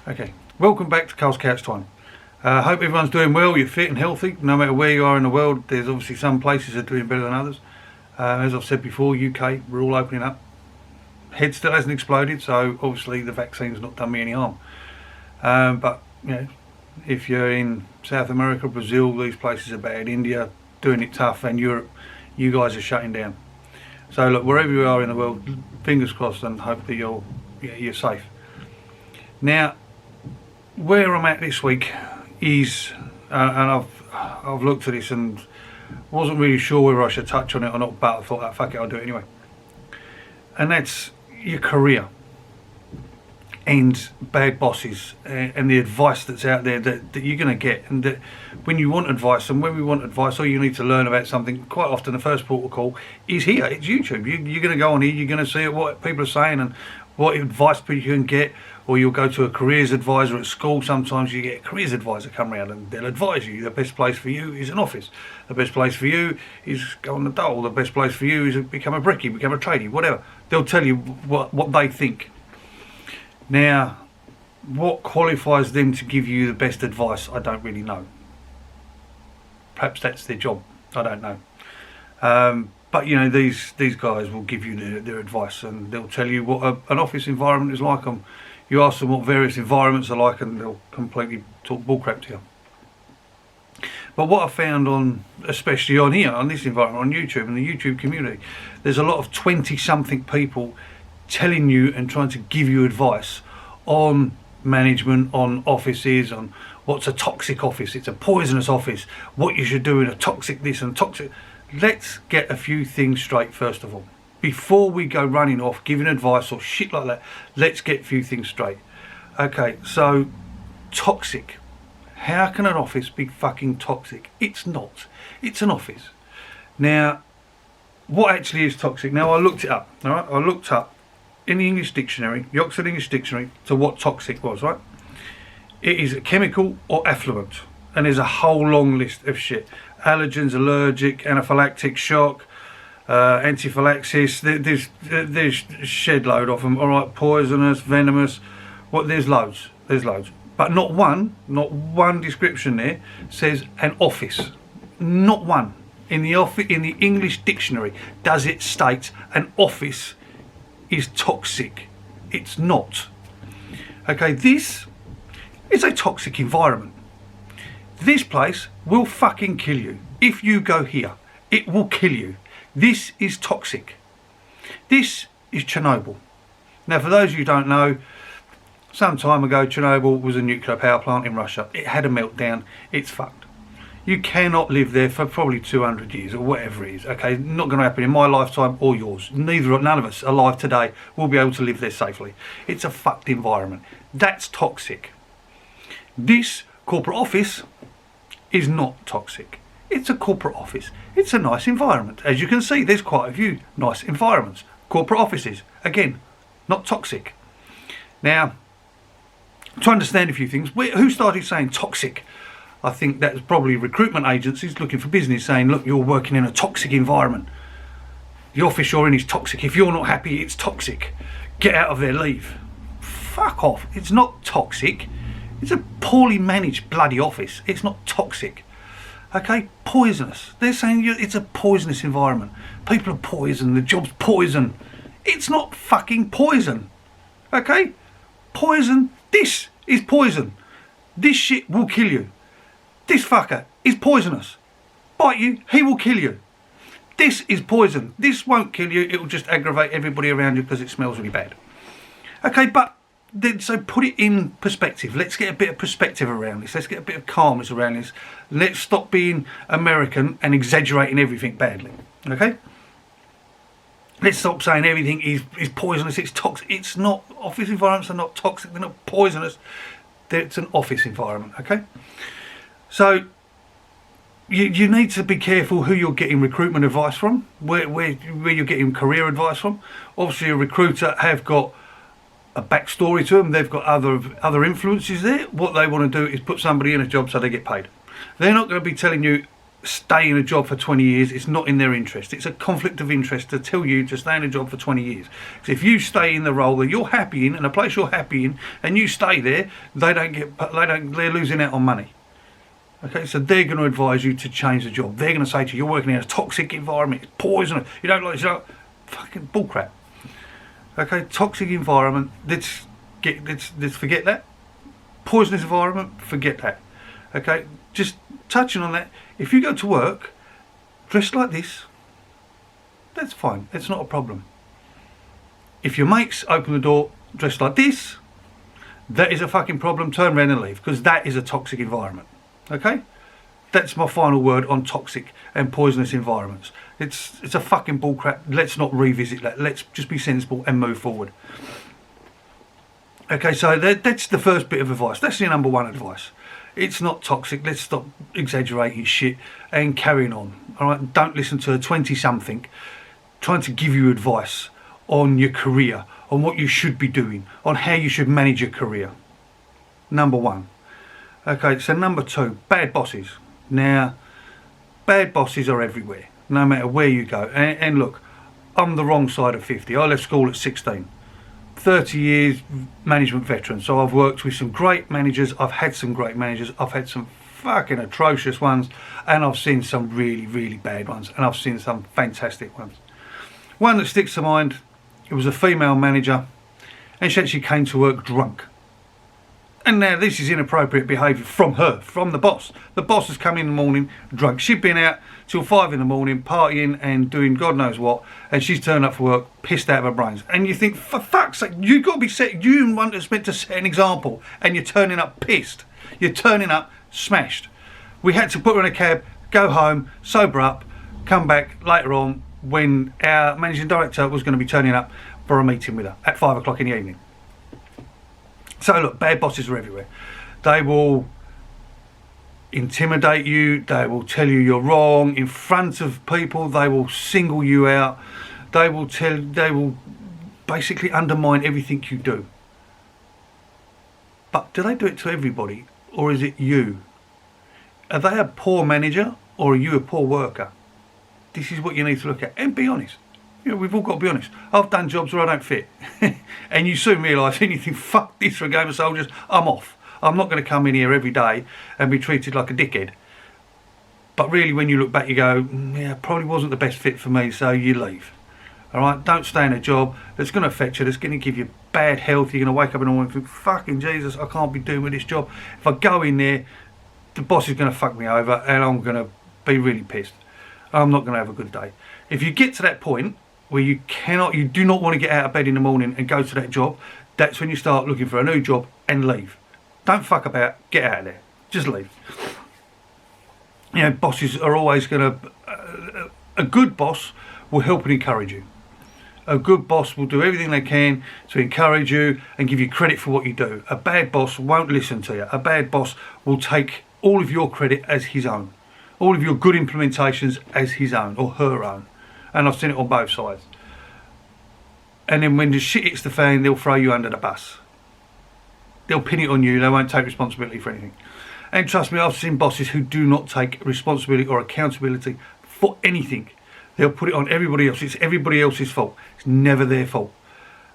Okay, welcome back to Carl's Couch Time. Hope everyone's doing well, you're fit and healthy. No matter where you are in the world, there's obviously some places that are doing better than others. As I've said before, UK, we're all opening up. Head still hasn't exploded, so obviously the vaccine's not done me any harm. But, you know, if you're in South America, Brazil, these places are bad. India, doing it tough, and Europe, you guys are shutting down. So look, wherever you are in the world, fingers crossed and hope that you're safe. Now, where I'm at this week is, and I've looked at this and wasn't really sure whether I should touch on it or not, but I thought, fuck it, I'll do it anyway. And that's your career and bad bosses and the advice that's out there that you're going to get. And that when you want advice, and when we want advice, or you need to learn about something, quite often the first port of call is here. It's YouTube. You're going to go on here, you're going to see what people are saying and what advice people you can get. Or you'll go to a careers advisor at school. Sometimes you get a careers advisor come around and they'll advise you. The best place for you is an office. The best place for you is go on the dole. The best place for you is become a brickie, become a tradie, whatever. They'll tell you what they think. Now, what qualifies them to give you the best advice, I don't really know. Perhaps that's their job. I don't know. But you know, these guys will give you their advice, and they'll tell you what an office environment is like. You ask them what various environments are like, and they'll completely talk bullcrap to you. But what I found on, especially on here, on this environment, on YouTube and the YouTube community, there's a lot of 20-something people telling you and trying to give you advice on management, on offices, on what's a toxic office, it's a poisonous office, what you should do in a toxic this and toxic. Let's get a few things straight first of all. Before we go running off giving advice or shit like that, let's get a few things straight. Okay, so toxic. How can an office be fucking toxic? It's not. It's an office. Now, what actually is toxic? Now, I looked it up, all right? I looked up in the English dictionary, the Oxford English Dictionary, to what toxic was, right? It is a chemical or effluent, and there's a whole long list of shit. Allergens, allergic, anaphylactic shock, anaphylaxis, there's shed load of them. All right, poisonous, venomous, there's loads, but not one description there says an office. Not one in the English dictionary does it state an office is toxic. It's not. Okay, this is a toxic environment. This place will fucking kill you. If you go here, it will kill you. This is toxic. This is Chernobyl. Now, for those of you who don't know, some time ago Chernobyl was a nuclear power plant in Russia. It had a meltdown. It's fucked. You cannot live there for probably 200 years or whatever it is. Okay, not going to happen in my lifetime or yours. None of us alive today will be able to live there safely. It's a fucked environment. That's toxic. This corporate office is not toxic. It's a corporate office. It's a nice environment. As you can see, there's quite a few nice environments. Corporate offices, again, not toxic. Now, to understand a few things, who started saying toxic? I think that's probably recruitment agencies looking for business saying, look, you're working in a toxic environment. The office you're in is toxic. If you're not happy, it's toxic. Get out of there, leave. Fuck off. It's not toxic. It's a poorly managed bloody office. It's not toxic. Okay, poisonous. They're saying it's a poisonous environment. People are poison, the job's poison. It's not fucking poison. Okay? Poison, this is poison. This shit will kill you. This fucker is poisonous. Bite you, he will kill you. This is poison. This won't kill you, it will just aggravate everybody around you because it smells really bad. Okay, but so put it in perspective. Let's get a bit of perspective around this. Let's get a bit of calmness around this. Let's stop being American and exaggerating everything badly. Okay? Let's stop saying everything is poisonous, it's toxic. It's not. Office environments are not toxic, they're not poisonous. It's an office environment, okay? So you need to be careful who you're getting recruitment advice from, where you're getting career advice from. Obviously a recruiter have got a backstory to them. They've got other influences there. What they want to do is put somebody in a job so they get paid. They're not going to be telling you stay in a job for 20 years, it's not in their interest. It's a conflict of interest to tell you to stay in a job for 20 years. Because if you stay in the role that you're happy in and a place you're happy in, and you stay there, they're losing out on money. Okay, so they're going to advise you to change the job. They're going to say to you, you're working in a toxic environment, it's poisonous, you don't like this, fucking bullcrap. Okay, toxic environment, let's forget that. Poisonous environment, forget that. Okay, just touching on that, if you go to work dressed like this, that's fine, it's not a problem. If your mates open the door dressed like this, that is a fucking problem. Turn around and leave, because that is a toxic environment. Okay, that's my final word on toxic and poisonous environments. It's a fucking bullcrap. Let's not revisit that. Let's just be sensible and move forward. Okay, so that's the first bit of advice. That's your number one advice. It's not toxic. Let's stop exaggerating shit and carrying on. All right, don't listen to a 20-something trying to give you advice on your career, on what you should be doing, on how you should manage your career. Number one. Okay, so number two, bad bosses. Now, bad bosses are everywhere, no matter where you go. And look, I'm the wrong side of 50. I left school at 16. 30 years management veteran. So I've worked with some great managers. I've had some great managers. I've had some fucking atrocious ones. And I've seen some really, really bad ones. And I've seen some fantastic ones. One that sticks to mind, it was a female manager. And she actually came to work drunk. And now this is inappropriate behaviour from her, from the boss. The boss has come in the morning drunk. She'd been out till 5 in the morning partying and doing God knows what, and she's turned up for work pissed out of her brains. And you think, for fuck's sake, you've got to be set. You want to meant to set an example, and you're turning up pissed. You're turning up smashed. We had to put her in a cab, go home, sober up, come back later on when our managing director was going to be turning up for a meeting with her at 5 o'clock in the evening. So look, bad bosses are everywhere. They will intimidate you, they will tell you you're wrong in front of people, they will single you out, they will basically undermine everything you do. But do they do it to everybody, or is it you? Are they a poor manager, or are you a poor worker? This is what you need to look at, and be honest. You know, we've all got to be honest. I've done jobs where I don't fit. And you soon realise, and you think, fuck this for a game of soldiers, I'm off. I'm not going to come in here every day and be treated like a dickhead. But really, when you look back, you go, yeah, probably wasn't the best fit for me, so you leave. All right, don't stay in a job that's going to affect you, that's going to give you bad health. You're going to wake up in the morning and think, fucking Jesus, I can't be doing with this job. If I go in there, the boss is going to fuck me over and I'm going to be really pissed. I'm not going to have a good day. If you get to that point where you do not want to get out of bed in the morning and go to that job, that's when you start looking for a new job and leave. Don't fuck about, get out of there. Just leave. You know, bosses are always going to... a good boss will help and encourage you. A good boss will do everything they can to encourage you and give you credit for what you do. A bad boss won't listen to you. A bad boss will take all of your credit as his own. All of your good implementations as his own or her own. And I've seen it on both sides. And then when the shit hits the fan, they'll throw you under the bus. They'll pin it on you. They won't take responsibility for anything. And trust me, I've seen bosses who do not take responsibility or accountability for anything. They'll put it on everybody else. It's everybody else's fault. It's never their fault.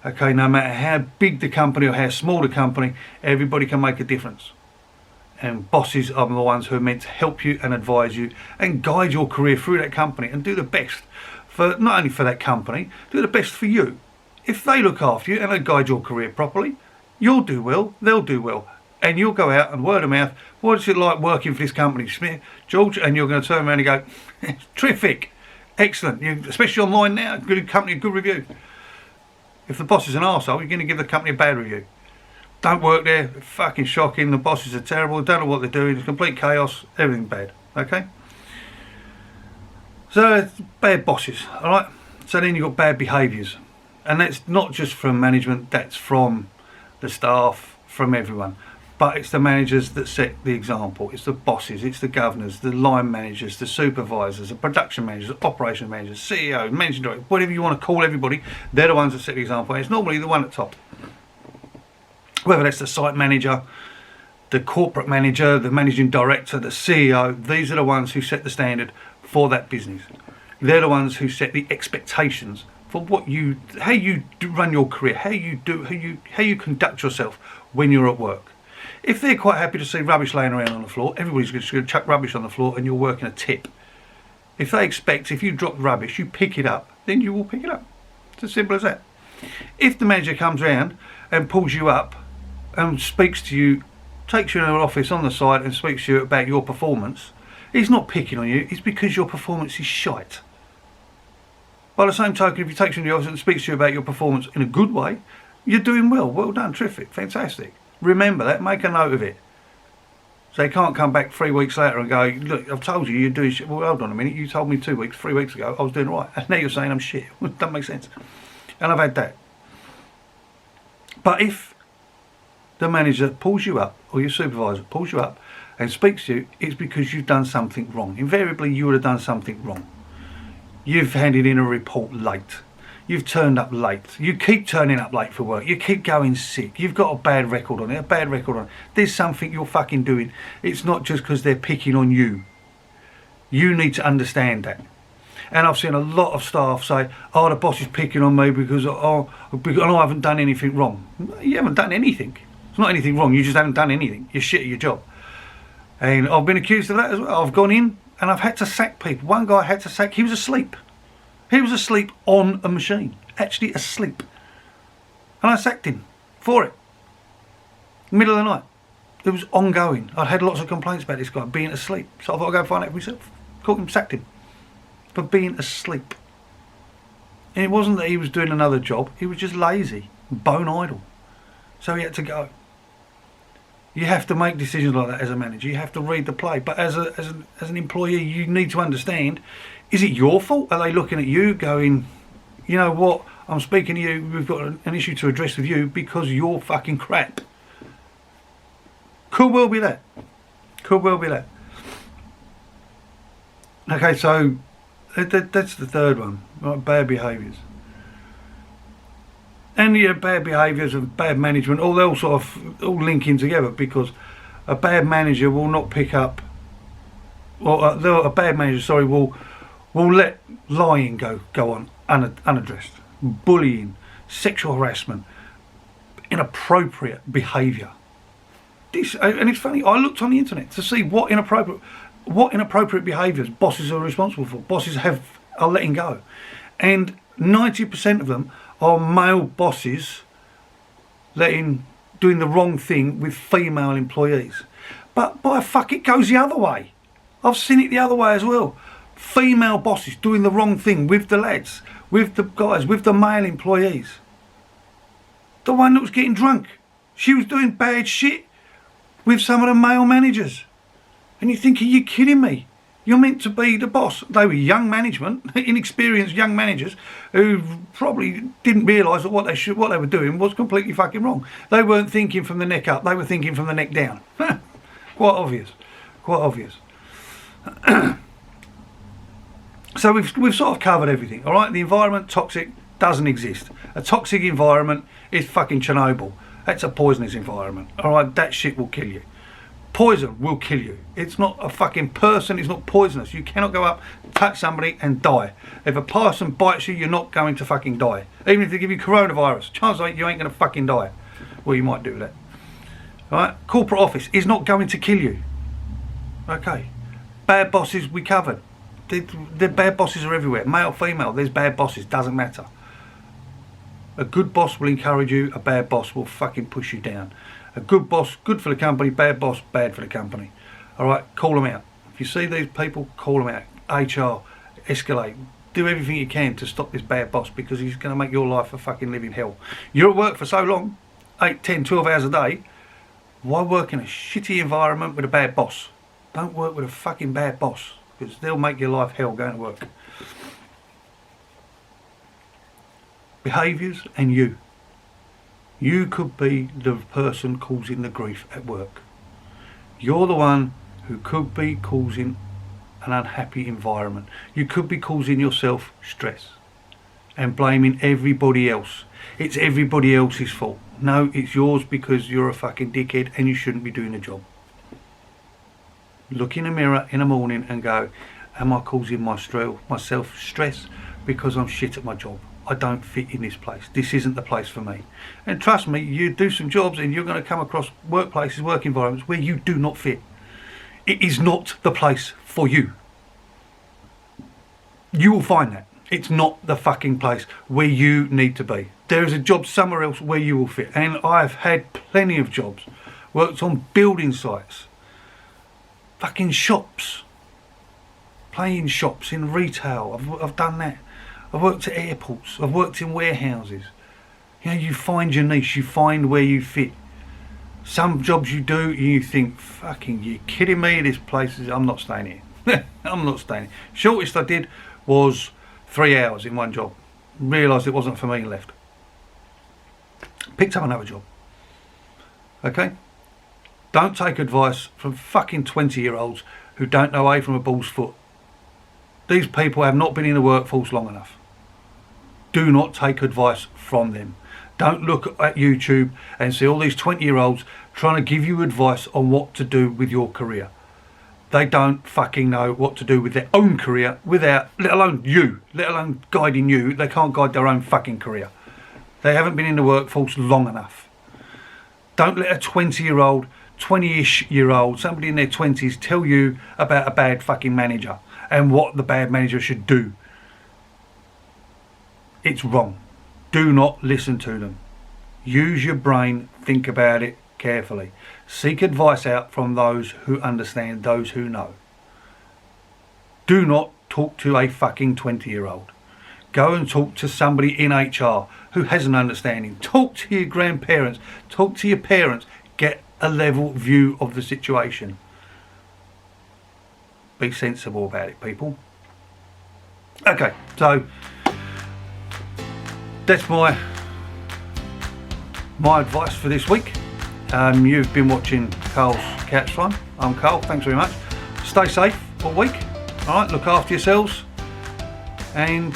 Okay, no matter how big the company or how small the company, everybody can make a difference. And bosses are the ones who are meant to help you and advise you and guide your career through that company and do the best for not only for that company, do the best for you. If they look after you and they guide your career properly, you'll do well, they'll do well. And you'll go out and word of mouth, what is it like working for this company, Smith, George? And you're going to turn around and go, terrific, excellent, especially online now, good company, good review. If the boss is an arsehole, you're going to give the company a bad review. Don't work there, fucking shocking, the bosses are terrible, don't know what they're doing, it's complete chaos, everything bad, okay? So, bad bosses, alright? So then you've got bad behaviours. And that's not just from management, that's from the staff, from everyone. But it's the managers that set the example. It's the bosses, it's the governors, the line managers, the supervisors, the production managers, the operation managers, CEO, managing director, whatever you want to call everybody, they're the ones that set the example. And it's normally the one at top. Whether that's the site manager, the corporate manager, the managing director, the CEO, these are the ones who set the standard for that business. They're the ones who set the expectations for how you run your career, how you conduct yourself when you're at work. If they're quite happy to see rubbish laying around on the floor, everybody's just going to chuck rubbish on the floor and you're working a tip. If they expect, if you drop rubbish, you pick it up, then you will pick it up. It's as simple as that. If the manager comes round and pulls you up and speaks to you, takes you in an office on the side and speaks to you about your performance, he's not picking on you, it's because your performance is shite. By the same token, if he takes you in the office and speaks to you about your performance in a good way, you're doing well. Well done, terrific, fantastic. Remember that, make a note of it. So they can't come back 3 weeks later and go, look, I've told you you're doing shit. Well, hold on a minute, you told me 3 weeks ago I was doing right. And now you're saying I'm shit. It doesn't make sense. And I've had that. But if the manager pulls you up, or your supervisor pulls you up and speaks to you, it's because you've done something wrong. Invariably, you would have done something wrong. You've handed in a report late. You've turned up late. You keep turning up late for work. You keep going sick. You've got a bad record on it, There's something you're fucking doing. It's not just because they're picking on you. You need to understand that. And I've seen a lot of staff say, oh, the boss is picking on me because I haven't done anything wrong. You haven't done anything. It's not anything wrong. You just haven't done anything. You're shit at your job. And I've been accused of that as well. I've gone in and I've had to sack people. One guy I had to sack, he was asleep. He was asleep on a machine, actually asleep. And I sacked him for it. Middle of the night. It was ongoing. I'd had lots of complaints about this guy being asleep. So I thought I'd go find out for myself. Caught him, sacked him for being asleep. And it wasn't that he was doing another job. He was just lazy, bone idle. So he had to go. You have to make decisions like that as a manager. You have to read the play. But as an employee, you need to understand, is it your fault? Are they looking at you going, you know what, I'm speaking to you, we've got an issue to address with you because you're fucking crap. Could well be that. Could well be that. Okay, so that's the third one, right? Bad behaviours. And yeah, bad behaviours and bad management, all link in together, because a bad manager will not pick up, or a bad manager, will let lying go on unaddressed, bullying, sexual harassment, inappropriate behaviour. And it's funny, I looked on the internet to see what inappropriate behaviours bosses are responsible for. Bosses are letting go, and 90% of them are male bosses doing the wrong thing with female employees. But by fuck, it goes the other way. I've seen it the other way as well. Female bosses doing the wrong thing with the lads, with the guys, with the male employees. The one that was getting drunk, she was doing bad shit with some of the male managers. And you think, are you kidding me? You're meant to be the boss. They were young management, inexperienced young managers who probably didn't realise that what they were doing was completely fucking wrong. They weren't thinking from the neck up, they were thinking from the neck down. Quite obvious. Quite obvious. So we've sort of covered everything, all right? The environment, toxic, doesn't exist. A toxic environment is fucking Chernobyl. That's a poisonous environment, all right? That shit will kill you. Poison will kill you. It's not a fucking person, it's not poisonous. You cannot go up, touch somebody and die. If a person bites you, you're not going to fucking die. Even if they give you coronavirus, chances are you ain't going to fucking die. Well, you might do that. All right? Corporate office is not going to kill you. Okay. Bad bosses, we covered. The bad bosses are everywhere. Male, female, there's bad bosses, doesn't matter. A good boss will encourage you, a bad boss will fucking push you down. A good boss, good for the company, bad boss, bad for the company. All right, call them out. If you see these people, call them out. HR, escalate. Do everything you can to stop this bad boss, because he's going to make your life a fucking living hell. You're at work for so long, 8, 10, 12 hours a day. Why work in a shitty environment with a bad boss? Don't work with a fucking bad boss, because they'll make your life hell going to work. Behaviours and you. You could be the person causing the grief at work. You're the one who could be causing an unhappy environment. You could be causing yourself stress and blaming everybody else. It's everybody else's fault, No, it's yours because you're a fucking dickhead and you shouldn't be doing the job. Look in the mirror in the morning and go, am I causing myself stress because I'm shit at my job? I don't fit in this place. This isn't the place for me. And trust me, you do some jobs and you're going to come across workplaces, work environments where you do not fit. It is not the place for you. You will find that. It's not the fucking place where you need to be. There is a job somewhere else where you will fit. And I've had plenty of jobs. Worked on building sites. Fucking shops. Playing shops in retail. I've done that. I've worked at airports. I've worked in warehouses. You know, you find your niche. You find where you fit. Some jobs you do, you think, fucking, you kidding me? This place is, I'm not staying here. I'm not staying here. Shortest I did was 3 hours in one job. Realised it wasn't for me and left. Picked up another job. Okay? Don't take advice from fucking 20-year-olds who don't know A from a bull's foot. These people have not been in the workforce long enough. Do not take advice from them. Don't look at YouTube and see all these 20-year-olds trying to give you advice on what to do with your career. They don't fucking know what to do with their own career without, let alone guiding you. They can't guide their own fucking career. They haven't been in the workforce long enough. Don't let a 20-year-old, 20-ish-year-old, somebody in their 20s tell you about a bad fucking manager and what the bad manager should do. It's wrong. Do not listen to them. Use your brain, think about it carefully. Seek advice out from those who understand, those who know. Do not talk to a fucking 20-year-old. Go and talk to somebody in HR who has an understanding. Talk to your grandparents. Talk to your parents. Get a level view of the situation. Be sensible about it, people. Okay, so that's my advice for this week. You've been watching Carl's Couch Time. I'm Carl, thanks very much. Stay safe all week. Alright, look after yourselves and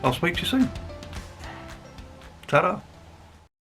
I'll speak to you soon. Ta-da.